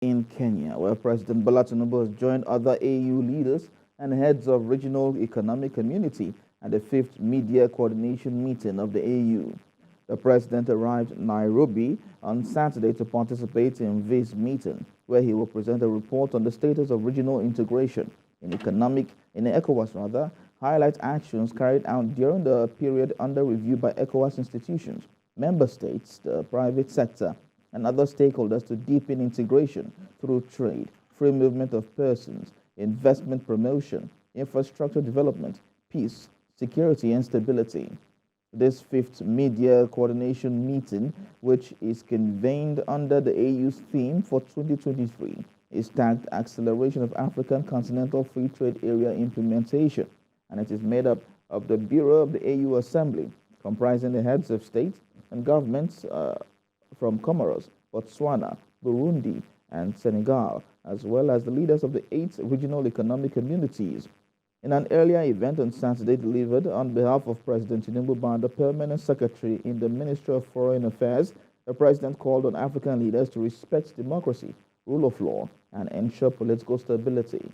In Kenya, where President Bola Tinubu has joined other AU leaders and heads of regional economic community at the 5th Media Coordination Meeting of the AU. The president arrived in Nairobi on Saturday to participate in this meeting, where he will present a report on the status of regional integration in ECOWAS, highlight actions carried out during the period under review by ECOWAS institutions, member states, the private sector, and other stakeholders to deepen integration through trade, free movement of persons, investment promotion, infrastructure development, peace, security, and stability. This 5th Media Coordination Meeting, which is convened under the AU's theme for 2023, is tagged Acceleration of African Continental Free Trade Area Implementation, and it is made up of the Bureau of the AU Assembly, comprising the heads of state and governments from Comoros, Botswana, Burundi, and Senegal, as well as the leaders of the 8 regional economic communities. In an earlier event on Saturday delivered on behalf of President Tinubu by the Permanent Secretary in the Ministry of Foreign Affairs, the President called on African leaders to respect democracy, rule of law, and ensure political stability.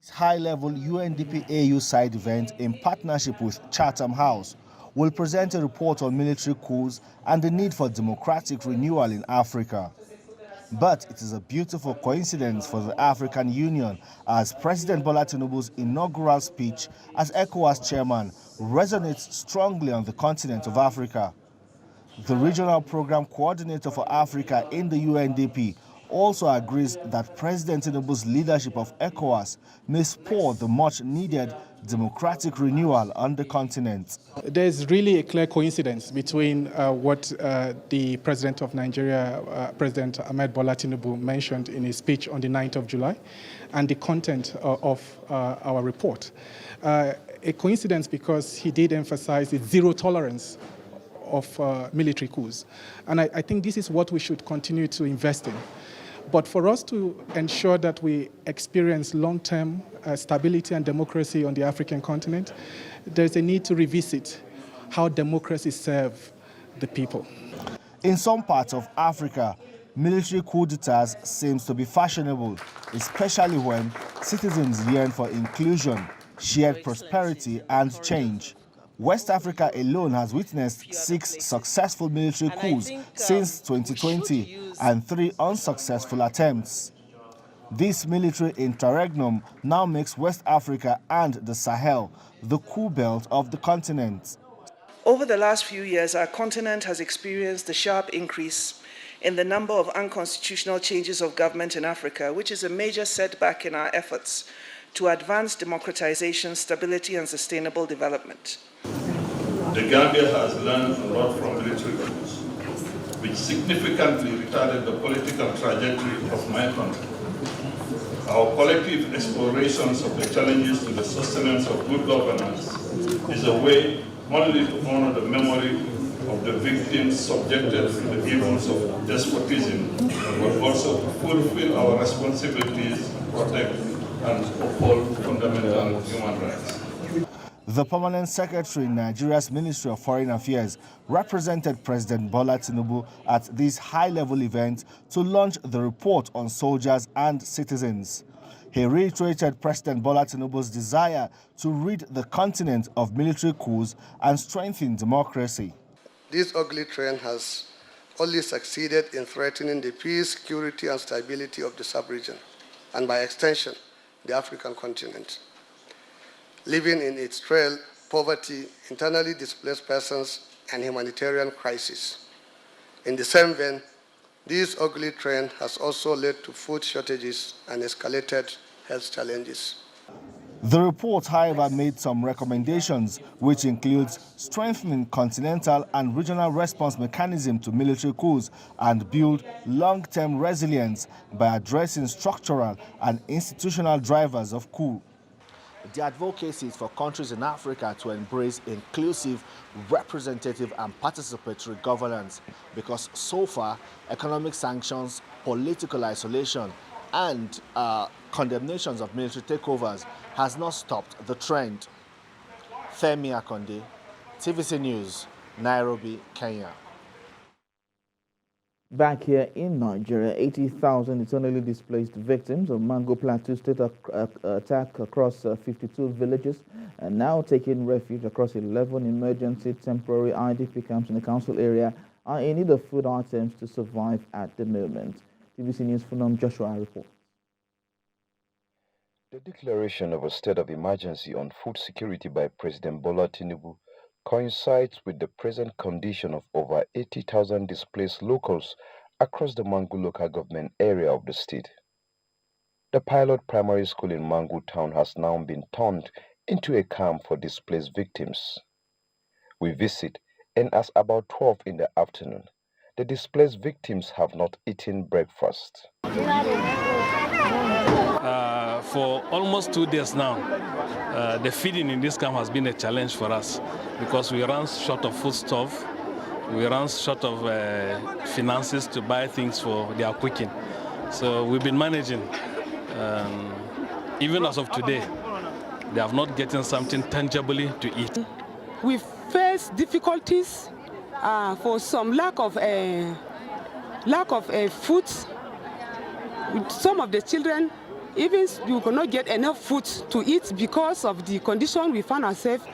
This high-level UNDP-AU side event in partnership with Chatham House will present a report on military coups and the need for democratic renewal in Africa. But it is a beautiful coincidence for the African Union as President Bola Tinubu's inaugural speech as ECOWAS chairman resonates strongly on the continent of Africa. The regional program coordinator for Africa in the UNDP also agrees that President Tinubu's leadership of ECOWAS may spur the much-needed democratic renewal on the continent. There's really a clear coincidence between what the President of Nigeria, President Ahmed Bola Tinubu, mentioned in his speech on the 9th of July and the content of our report. A coincidence because he did emphasize the zero tolerance of military coups. And I think this is what we should continue to invest in. But for us to ensure that we experience long-term stability and democracy on the African continent, there's a need to revisit how democracy serves the people. In some parts of Africa, military coup d'etats seems to be fashionable, especially when citizens yearn for inclusion, shared prosperity, and change. West Africa alone has witnessed 6 successful military coups since 2020 and 3 unsuccessful attempts. This military interregnum now makes West Africa and the Sahel the coup belt of the continent. Over the last few years, our continent has experienced a sharp increase in the number of unconstitutional changes of government in Africa, which is a major setback in our efforts to advance democratization, stability, and sustainable development. The Gambia has learned a lot from military coups, which significantly retarded the political trajectory of my country. Our collective explorations of the challenges to the sustenance of good governance is a way only to honor the memory of the victims subjected to the evils of despotism, but also to fulfill our responsibilities to protect and uphold fundamental human rights. The Permanent Secretary in Nigeria's Ministry of Foreign Affairs represented President Bola Tinubu at this high-level event to launch the report on soldiers and citizens. He reiterated President Bola Tinubu's desire to rid the continent of military coups and strengthen democracy. This ugly trend has only succeeded in threatening the peace, security, and stability of the sub-region, and by extension, the African continent. Leaving in its trail poverty, internally displaced persons, and humanitarian crisis. In the same vein, this ugly trend has also led to food shortages and escalated health challenges. The report, however, made some recommendations, which includes strengthening continental and regional response mechanism to military coups and build long-term resilience by addressing structural and institutional drivers of coup. The advocacy is for countries in Africa to embrace inclusive, representative, and participatory governance because so far, economic sanctions, political isolation, and condemnations of military takeovers has not stopped the trend. Femi Akonde, TVC News, Nairobi, Kenya. Back here in Nigeria, 80,000 internally displaced victims of Mangu Plateau State attack across 52 villages and now taking refuge across 11 emergency temporary IDP camps in the council area are in need of food items to survive at the moment. TVC News Funam Joshua reports. The declaration of a state of emergency on food security by President Bola Tinubu coincides with the present condition of over 80,000 displaced locals across the Mangu local government area of the state. The pilot primary school in Mangu town has now been turned into a camp for displaced victims. We visit, and as about 12 in the afternoon, the displaced victims have not eaten breakfast. For almost 2 days now, the feeding in this camp has been a challenge for us because we run short of foodstuff, we run short of finances to buy things for their cooking. So we've been managing. Even as of today, they have not gotten something tangibly to eat. We face difficulties for some lack of food. With some of the children, even you cannot get enough food to eat because of the condition we find ourselves.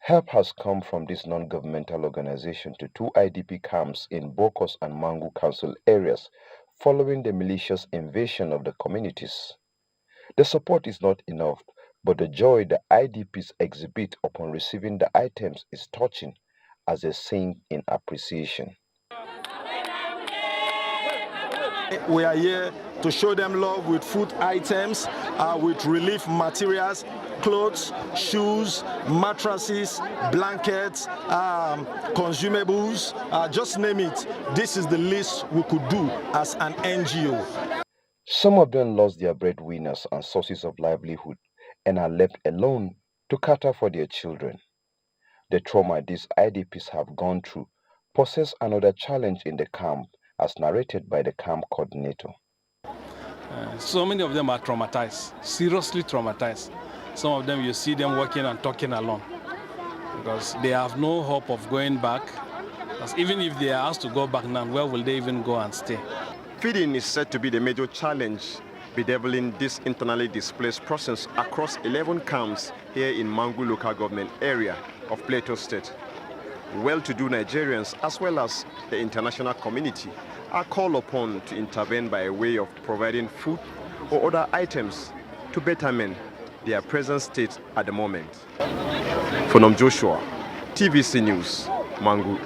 Help has come from this non-governmental organization to 2 IDP camps in Bokos and Mangu council areas following the malicious invasion of the communities. The support is not enough, but the joy the IDPs exhibit upon receiving the items is touching, as they sing in appreciation. We are here to show them love with food items, with relief materials, clothes, shoes, mattresses, blankets, consumables, just name it. This is the least we could do as an NGO. Some of them lost their breadwinners and sources of livelihood and are left alone to cater for their children. The trauma these IDPs have gone through poses another challenge in the camp, as narrated by the camp coordinator. So many of them are traumatized, seriously traumatized. Some of them, you see them walking and talking alone because they have no hope of going back. Because even if they are asked to go back now, where will they even go and stay? Feeding is said to be the major challenge bedeviling this internally displaced persons across 11 camps here in Mangu local government area of Plateau State. Well-to-do Nigerians, as well as the international community, are called upon to intervene by way of providing food or other items to betterment their present state at the moment. From Joshua, TVC News, Mangu.